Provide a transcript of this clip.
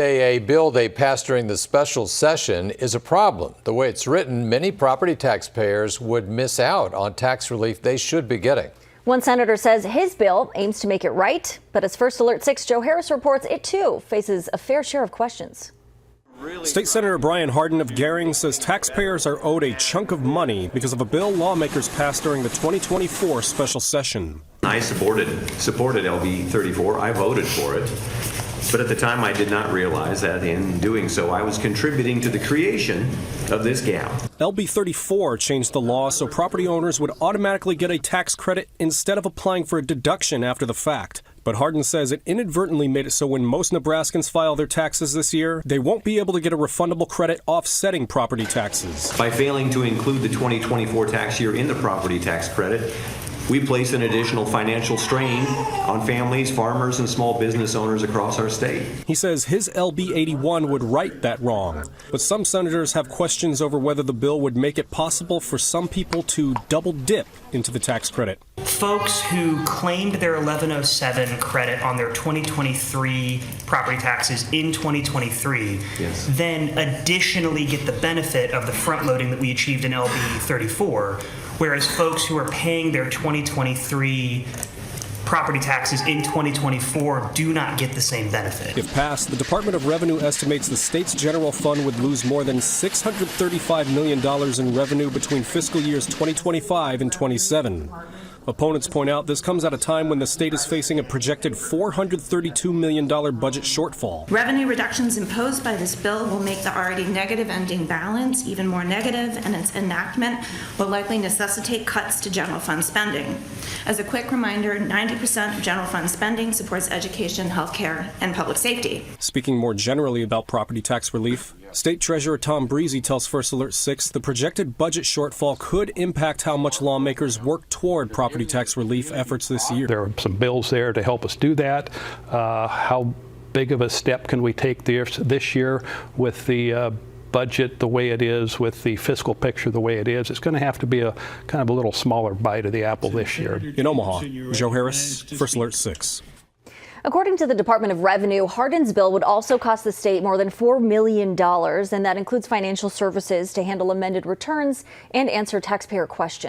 A bill they passed during the special session is a problem. The way it's written, many property taxpayers would miss out on tax relief they should be getting. One senator says his bill aims to make it right, but as First Alert 6 Joe Harris reports, it too faces a fair share of questions. State Senator Hardin of Gering says taxpayers are owed a chunk of money because of a bill lawmakers passed during the 2024 special session. I supported LB 34. I voted for it. But at the time, I did not realize that in doing so, I was contributing to the creation of this gap. LB 34 changed the law so property owners would automatically get a tax credit instead of applying for a deduction after the fact. But Hardin says it inadvertently made it so when most Nebraskans file their taxes this year, they won't be able to get a refundable credit offsetting property taxes. By failing to include the 2024 tax year in the property tax credit, we place an additional financial strain on families, farmers, and small business owners across our state. He says his LB 81 would right that wrong, but some senators have questions over whether the bill would make it possible for some people to double dip into the tax credit. Folks who claimed their 1107 credit on their 2023 property taxes in 2023 then additionally get the benefit of the front loading that we achieved in LB 34, whereas folks who are paying their 2023 property taxes in 2024 do not get the same benefit. If passed, the Department of Revenue estimates the state's general fund would lose more than $635 million in revenue between fiscal years 2025 and 27. Opponents point out this comes at a time when the state is facing a projected $432 million budget shortfall. Revenue reductions imposed by this bill will make the already negative ending balance even more negative, and its enactment will likely necessitate cuts to general fund spending. As a quick reminder, 90% of general fund spending supports education, healthcare, and public safety. Speaking more generally about property tax relief, State Treasurer Tom Breezy tells First Alert 6 the projected budget shortfall could impact how much lawmakers work toward property tax relief efforts this year. There are some bills there to help us do that. How big of a step can we take this year with the budget the way it is, with the fiscal picture the way it is? It's going to have to be a kind of a little smaller bite of the apple this year. In Omaha, Joe Harris, First Alert 6. According to the Department of Revenue, Hardin's bill would also cost the state more than $4 million, and that includes financial services to handle amended returns and answer taxpayer questions.